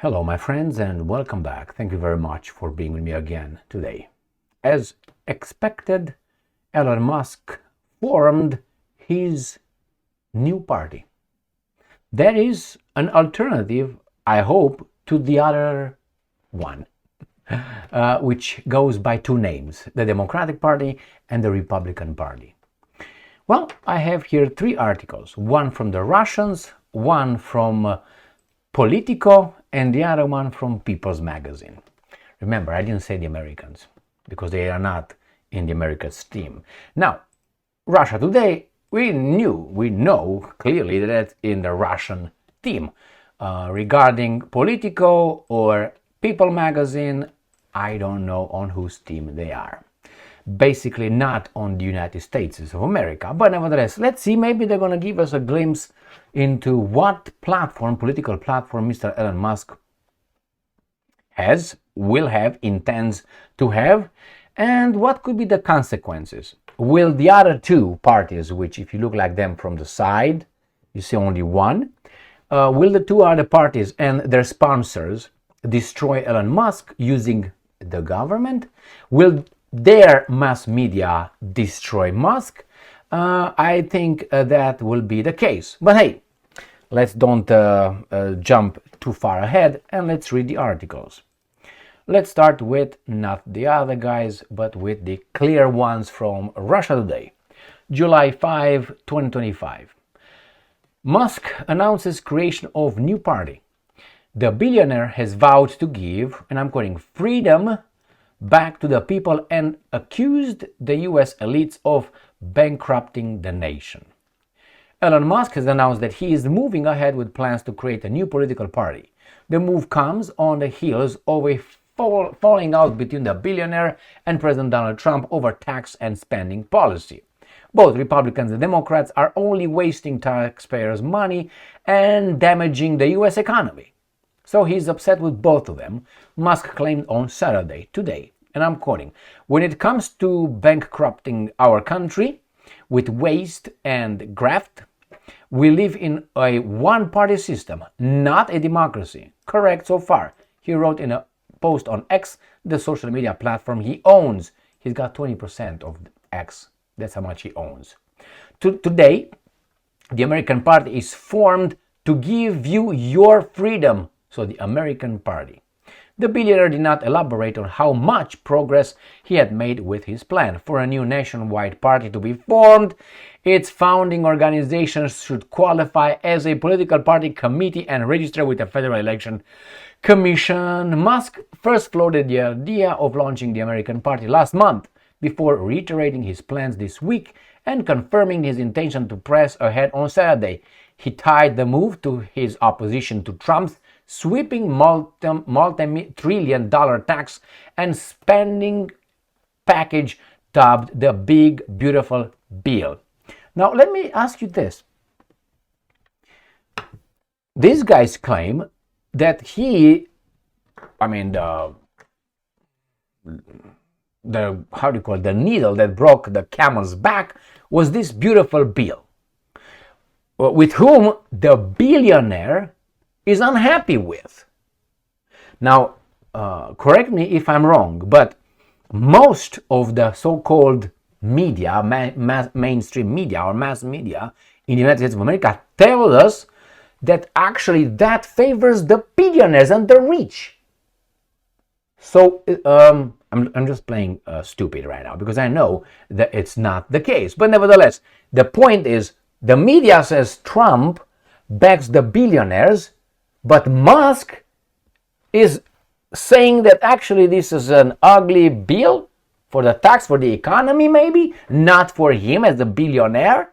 Hello, my friends, and welcome back. Thank you very much for being with me again today. As expected, Elon Musk formed his new party. That is an alternative, I hope, to the other one, which goes by two names, the Democratic Party and the Republican Party. Well, I have here three articles, one from the Russians, one from Politico, and the other one from People's Magazine. Remember, I didn't say the Americans, because they are not in the Americans team. Now, Russia Today, we know clearly that in the Russian team. Regarding Politico or People Magazine, I don't know on whose team they are. Basically not on the United States of America, but nevertheless, let's see, maybe they're going to give us a glimpse into what political platform Mr. Elon Musk will have, intends to have, and what could be the consequences. Will the other two parties, which if you look like them from the side, you see only one, will the two other parties and their sponsors destroy Elon Musk using the government? Will their mass media destroy Musk? I think that will be the case. But hey, let's don't jump too far ahead and let's read the articles. Let's start with not the other guys, but with the clear ones from Russia Today. July 5, 2025. Musk announces creation of new party. The billionaire has vowed to give, and I'm quoting, freedom back to the people and accused the US elites of bankrupting the nation. Elon Musk has announced that he is moving ahead with plans to create a new political party. The move comes on the heels of a falling out between the billionaire and President Donald Trump over tax and spending policy. Both Republicans and Democrats are only wasting taxpayers' money and damaging the US economy. So he's upset with both of them, Musk claimed on Saturday, today, and I'm quoting, "When it comes to bankrupting our country with waste and graft, we live in a one-party system, not a democracy." Correct so far, he wrote in a post on X, the social media platform he owns. He's got 20% of X. That's how much he owns. Today, the American Party is formed to give you your freedom. So the American Party. The billionaire did not elaborate on how much progress he had made with his plan. For a new nationwide party to be formed, its founding organizations should qualify as a political party committee and register with the Federal Election Commission. Musk first floated the idea of launching the American Party last month, before reiterating his plans this week and confirming his intention to press ahead on Saturday. He tied the move to his opposition to Trump's sweeping multi-trillion-dollar tax and spending package dubbed the Big Beautiful Bill. Now, let me ask you this. These guys claim that the needle that broke the camel's back was this beautiful bill, with whom the billionaire is unhappy with. Now, correct me if I'm wrong, but most of the so-called media, mainstream media or mass media in the United States of America tell us that actually that favors the billionaires and the rich. So I'm just playing stupid right now because I know that it's not the case. But nevertheless, the point is the media says Trump backs the billionaires, but Musk is saying that actually this is an ugly bill for the tax, for the economy maybe, not for him as the billionaire.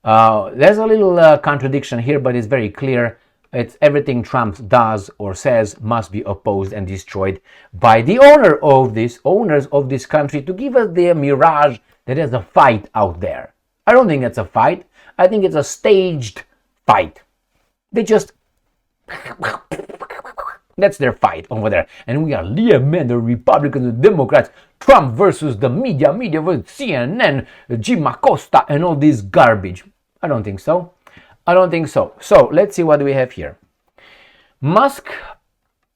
There's a little contradiction here, but it's very clear. It's everything Trump does or says must be opposed and destroyed by the owners of this country to give us the mirage that there's a fight out there. I don't think it's a fight. I think it's a staged fight. They just... That's their fight over there. And we are men, the Republicans, the Democrats, Trump versus the media versus CNN, Jim Acosta, and all this garbage. I don't think so. So let's see what we have here. Musk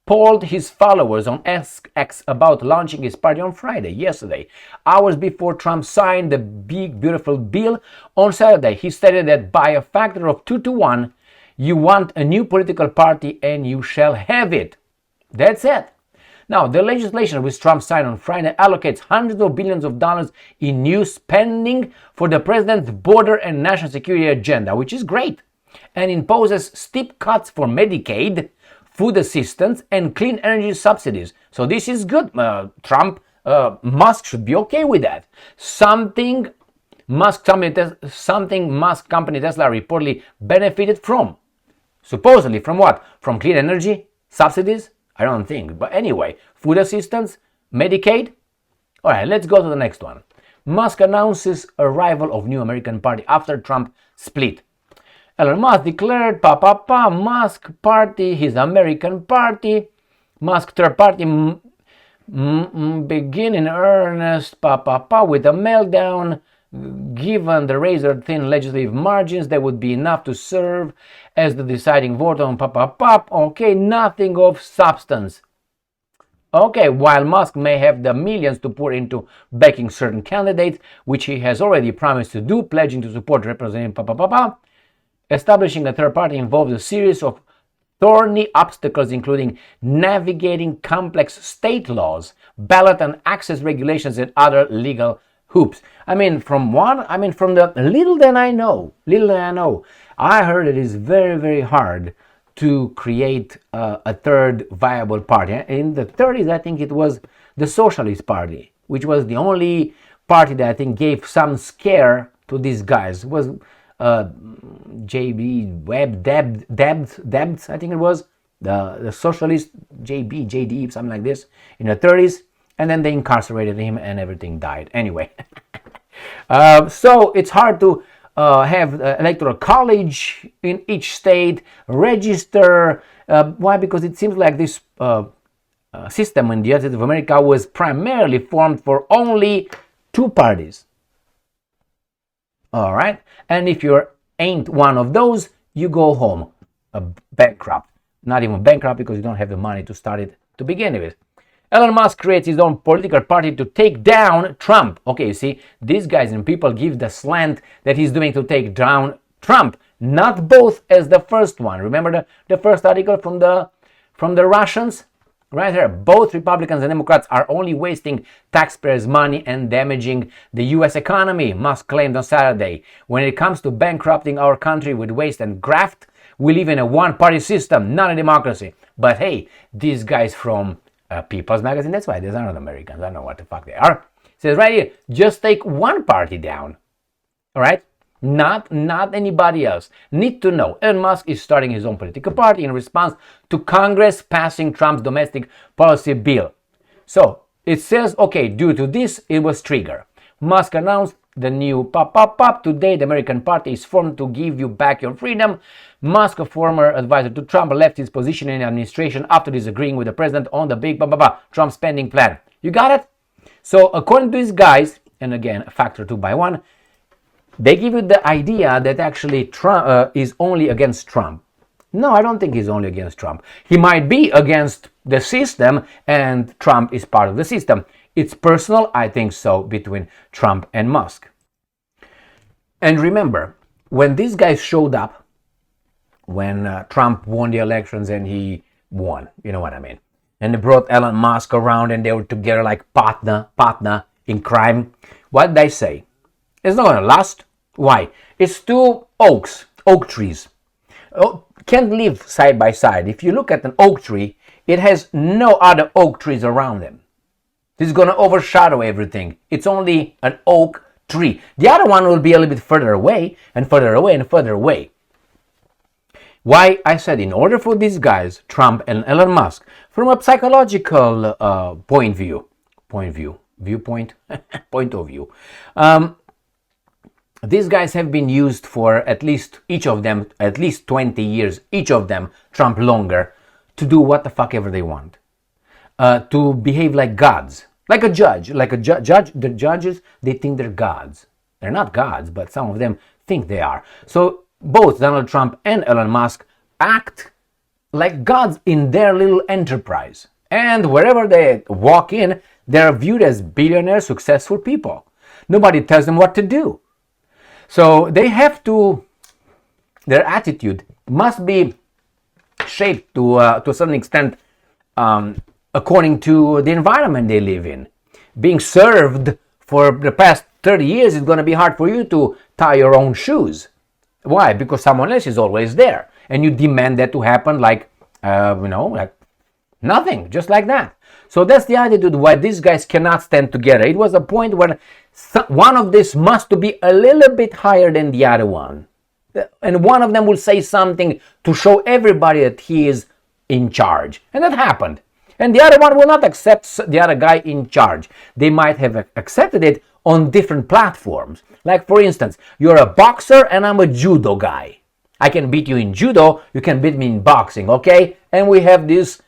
polled his followers on X about launching his party on Friday, yesterday, hours before Trump signed the big, beautiful bill on Saturday. He stated that by a factor of 2 to 1, you want a new political party and you shall have it. That's it. Now, the legislation which Trump signed on Friday allocates hundreds of billions of dollars in new spending for the president's border and national security agenda, which is great, and imposes steep cuts for Medicaid, food assistance, and clean energy subsidies. So this is good. Musk should be okay with that. Something Musk company Tesla reportedly benefited from. Supposedly from what? From clean energy subsidies? I don't think. But anyway, food assistance, Medicaid. All right, let's go to the next one. Musk announces arrival of new American party after Trump split. Elon Musk declared, Musk party, his American party, Musk third party begin in earnest, with a meltdown. Given the razor-thin legislative margins, that would be enough to serve as the deciding vote on Okay, nothing of substance. Okay, while Musk may have the millions to pour into backing certain candidates, which he has already promised to do, pledging to support Representative establishing a third party involves a series of thorny obstacles, including navigating complex state laws, ballot and access regulations, and other legal hoops. From the little that I know, I heard it is very, very hard to create a third viable party. In the 30s, I think it was the Socialist Party, which was the only party that I think gave some scare to these guys. It was JB Webb, Debs, I think it was, the socialist JD, something like this, in the 30s, and then they incarcerated him and everything died. Anyway, so it's hard to have electoral college in each state, register. Why? Because it seems like this system in the United States of America was primarily formed for only two parties. All right, and if you ain't one of those, you go home bankrupt. Not even bankrupt because you don't have the money to start it to begin with. Elon Musk creates his own political party to take down Trump. Okay, you see, these guys and people give the slant that he's doing to take down Trump, not both as the first one. Remember the first article from the Russians? Right here, both Republicans and Democrats are only wasting taxpayers' money and damaging the U.S. economy, Musk claimed on Saturday. When it comes to bankrupting our country with waste and graft, we live in a one-party system, not a democracy. But hey, these guys from People's Magazine, that's why these are not Americans, I don't know what the fuck they are. It says right here, just take one party down, all right? Not anybody else. Need to know, Elon Musk is starting his own political party in response to Congress passing Trump's domestic policy bill. So it says, okay, due to this, it was triggered. Musk announced the new today. The American Party is formed to give you back your freedom. Musk, a former advisor to Trump, left his position in the administration after disagreeing with the president on the big Trump spending plan. You got it? So according to these guys, and again, a factor 2 by 1, they give you the idea that actually Trump is only against Trump. No, I don't think he's only against Trump. He might be against the system, and Trump is part of the system. It's personal, I think so, between Trump and Musk. And remember, when these guys showed up, when Trump won the elections and he won, you know what I mean, and they brought Elon Musk around and they were together like partner in crime, what did I say? It's not going to last. Why? It's two oak trees. Can't live side by side. If you look at an oak tree, it has no other oak trees around them. This is going to overshadow everything. It's only an oak tree. The other one will be a little bit further away and further away and further away. Why? I said in order for these guys, Trump and Elon Musk, from a psychological point of view, these guys have been used for at least each of them, at least 20 years, each of them, Trump longer, to do what the fuck ever they want. To behave like gods, like a judge, the judges, they think they're gods. They're not gods, but some of them think they are. So both Donald Trump and Elon Musk act like gods in their little enterprise. And wherever they walk in, they're viewed as billionaire, successful people. Nobody tells them what to do. So they have to, their attitude must be shaped to a certain extent according to the environment they live in. Being served for the past 30 years is going to be hard for you to tie your own shoes. Why? Because someone else is always there. And you demand that to happen like, like nothing, just like that. So that's the attitude why these guys cannot stand together. It was a point where one of these must be a little bit higher than the other one. And one of them will say something to show everybody that he is in charge. And that happened. And the other one will not accept the other guy in charge. They might have accepted it on different platforms. Like, for instance, you're a boxer and I'm a judo guy. I can beat you in judo, you can beat me in boxing, okay? And we have this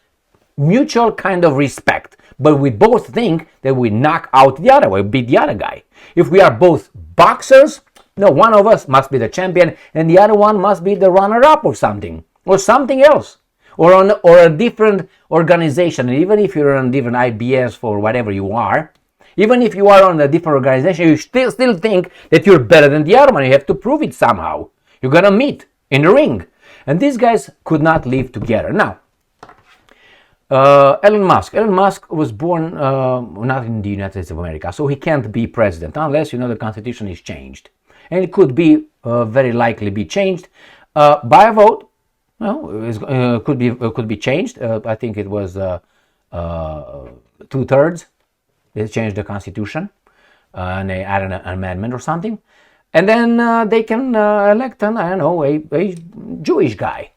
mutual kind of respect. But we both think that we knock out the other way, beat the other guy. If we are both boxers, no, one of us must be the champion and the other one must be the runner-up or something else. Or a different organization. And even if you're on different IBS for whatever you are, even if you are on a different organization, you still think that you're better than the other one. You have to prove it somehow. You're gonna meet in the ring. And these guys could not live together. Now, Elon Musk was born not in the United States of America, so he can't be president unless, the Constitution is changed. And it could be very likely be changed by a vote. It could be changed. I think it was 2/3. They changed the Constitution and they added an amendment or something, and then they can elect a Jewish guy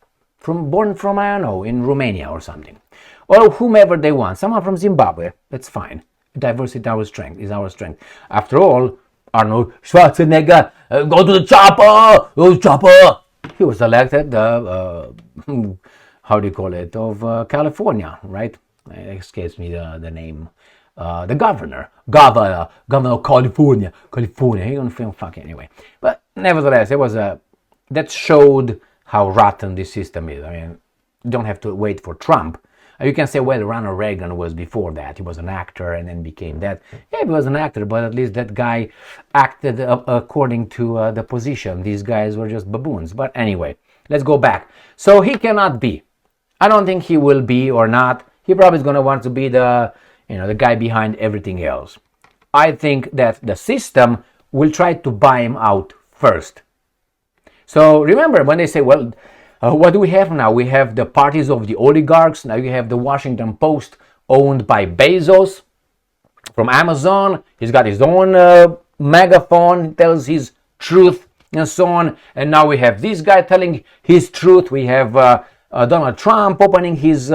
born from in Romania or something, or whomever they want. Someone from Zimbabwe. That's fine. Diversity is our strength. After all, Arnold Schwarzenegger, go to the chopper, chopper. He was elected, of California, right? It escapes me the name. The governor of California. He don't feel fucking anyway. But nevertheless, that showed how rotten this system is. I mean, you don't have to wait for Trump. You can say, well, Ronald Reagan was before that. He was an actor and then became that. Yeah, he was an actor, but at least that guy acted according to the position. These guys were just baboons. But anyway, let's go back. So he cannot be. I don't think he will be or not. He probably is going to want to be the guy behind everything else. I think that the system will try to buy him out first. So remember when they say, well, what do we have now? We have the parties of the oligarchs. Now you have the Washington Post owned by Bezos from Amazon. He's got his own megaphone, tells his truth and so on. And now we have this guy telling his truth. We have Donald Trump opening his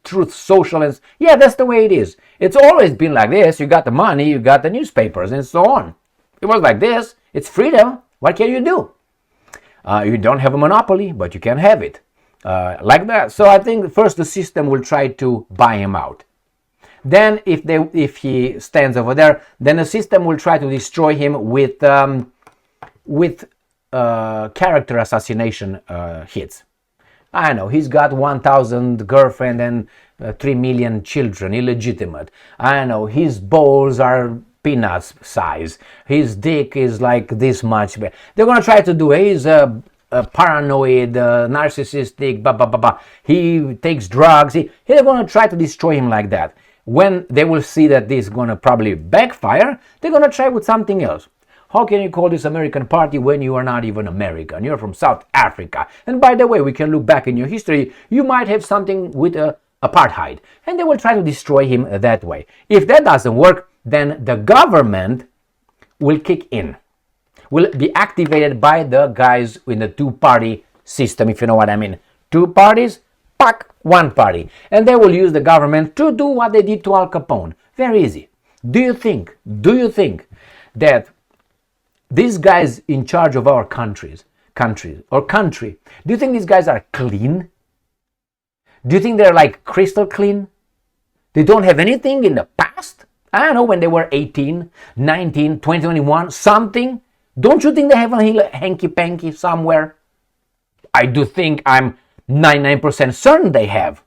Truth Social. And yeah, that's the way it is. It's always been like this. You got the money, you got the newspapers and so on. It was like this. It's freedom. What can you do? You don't have a monopoly, but you can have it. Like that. So I think first the system will try to buy him out. Then if he stands over there, then the system will try to destroy him with character assassination hits. I know, he's got 1,000 girlfriend and 3 million children, illegitimate. I know, his balls are peanuts size. His dick is like this much. They're going to try to do, he's a paranoid, narcissistic, blah, blah, blah, blah. He takes drugs. They're going to try to destroy him like that. When they will see that this is going to probably backfire, they're going to try with something else. How can you call this American party when you are not even American? You're from South Africa. And by the way, we can look back in your history. You might have something with apartheid. And they will try to destroy him that way. If that doesn't work, then the government will kick in. Will be activated by the guys in the two-party system, if you know what I mean. Two parties, one party. And they will use the government to do what they did to Al Capone. Very easy. Do you think that these guys in charge of our country, do you think these guys are clean? Do you think they're like crystal clean? They don't have anything in the past? I don't know, when they were 18, 19, 20, 21, something. Don't you think they have a hanky-panky somewhere? I do think I'm 99% certain they have.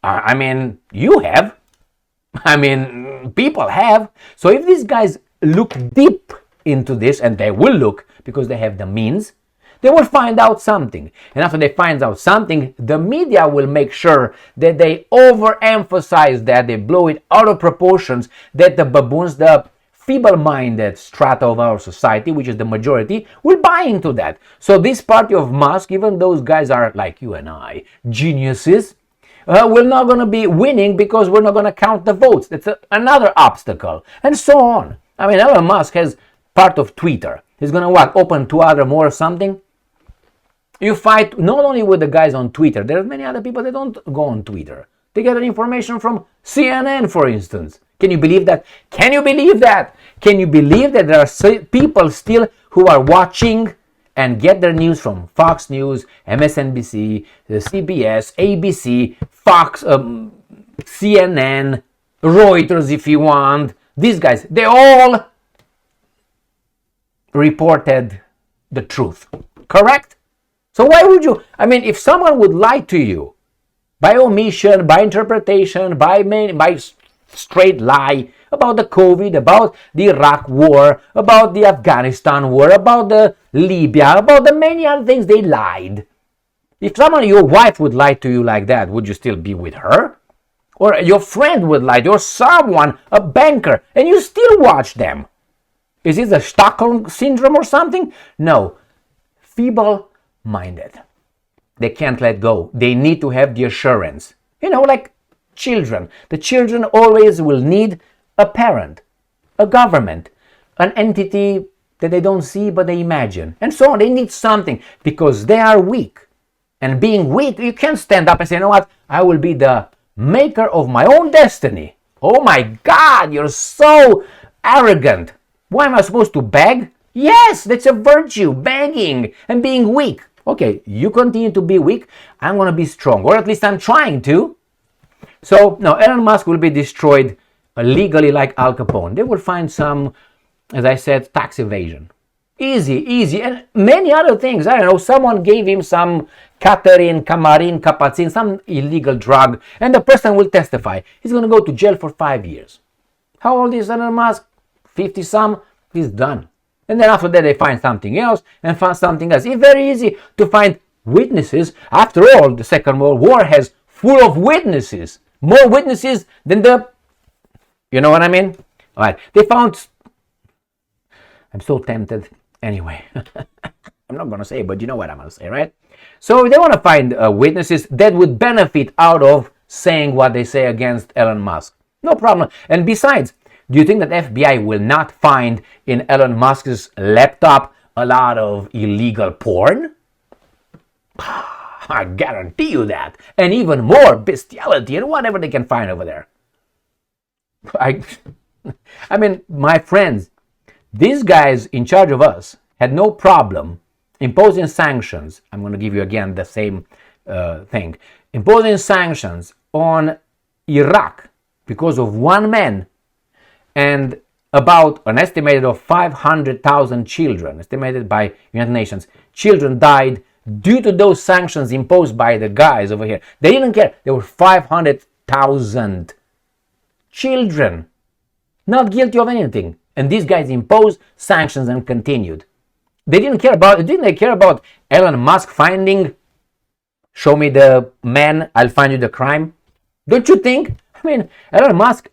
I mean, you have. I mean, people have. So if these guys look deep into this, and they will look because they have the means, they will find out something. And after they find out something, the media will make sure that they overemphasize that, they blow it out of proportions, that the baboons, the feeble-minded strata of our society, which is the majority, will buy into that. So this party of Musk, even those guys are like you and I, geniuses, we're not going to be winning because we're not going to count the votes. That's another obstacle, and so on. I mean, Elon Musk has part of Twitter. He's going to what? Open 2 other more or something? You fight not only with the guys on Twitter. There are many other people that don't go on Twitter. They get their information from CNN, for instance. Can you believe that? Can you believe that? Can you believe that there are people still who are watching and get their news from Fox News, MSNBC, CBS, ABC, Fox, CNN, Reuters if you want. These guys, they all reported the truth, correct? So why would you, I mean, if someone would lie to you by omission, by interpretation, by straight lie about the COVID, about the Iraq war, about the Afghanistan war, about the Libya, about the many other things, they lied. If someone, your wife would lie to you like that, would you still be with her? Or your friend would lie, or someone, a banker, and you still watch them. Is this a Stockholm syndrome or something? No. Feeble-minded. They can't let go. They need to have the assurance. You know, like children. The children always will need a parent, a government, an entity that they don't see but they imagine, and so on. They need something because they are weak. And being weak, you can't stand up and say, you know what, I will be the maker of my own destiny. Oh my God, you're so arrogant. Why am I supposed to beg? Yes, that's a virtue, begging and being weak. Okay, you continue to be weak, I'm going to be strong, or at least I'm trying to. So, no, Elon Musk will be destroyed legally like Al Capone. They will find some, as I said, tax evasion. Easy, and many other things. I don't know, someone gave him some Camarin, Capacin, some illegal drug, and the person will testify. He's going to go to jail for 5 years. How old is Elon Musk? 50-some? He's done. And then after that, they find something else and find something else. It's very easy to find witnesses. After all, the Second World War has full of witnesses. More witnesses than the... You know what I mean? All right. They found... I'm so tempted. Anyway, I'm not going to say, but you know what I'm going to say, right? So they want to find witnesses that would benefit out of saying what they say against Elon Musk. No problem. And besides, do you think that FBI will not find in Elon Musk's laptop a lot of illegal porn? I guarantee you that. And even more bestiality and whatever they can find over there. I mean, my friends, these guys in charge of us had no problem imposing sanctions. I'm going to give you again the same thing. Imposing sanctions on Iraq because of one man and about an estimated of 500,000 children, estimated by United Nations, children died due to those sanctions imposed by the guys over here. They didn't care. There were 500,000 children not guilty of anything. And these guys imposed sanctions and continued. They didn't care about Elon Musk finding, show me the man, I'll find you the crime. Don't you think? I mean, Elon Musk,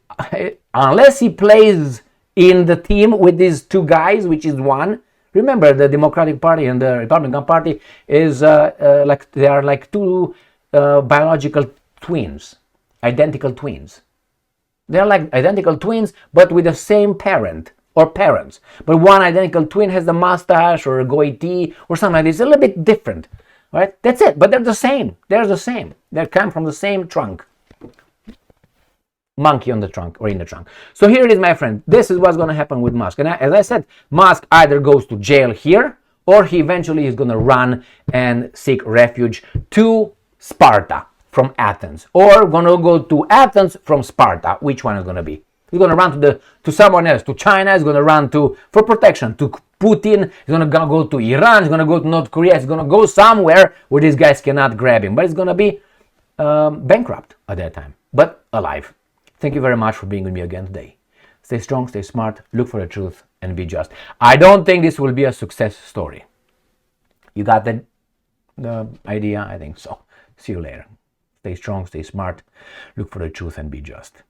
unless he plays in the team with these two guys, which is one. Remember, the Democratic Party and the Republican Party is they are like two biological twins, identical twins. They are like identical twins, but with the same parent or parents. But one identical twin has the mustache or a goatee or something like this. It's a little bit different, right? That's it. But they're the same. They're the same. They come from the same trunk. Monkey on the trunk or in the trunk. So here it is, my friend. This is what's going to happen with Musk. And as I said, Musk either goes to jail here or he eventually is going to run and seek refuge to Sparta from Athens, or going to go to Athens from Sparta. Which one is going to be? He's going to run to someone else, to China. He's going to run for protection to Putin. He's going to go to Iran. He's going to go to North Korea. He's going to go somewhere where these guys cannot grab him. But he's going to be bankrupt at that time, but alive. Thank you very much for being with me again today. Stay strong, stay smart, look for the truth, and be just. I don't think this will be a success story. You got the idea? I think so. See you later. Stay strong, stay smart, look for the truth, and be just.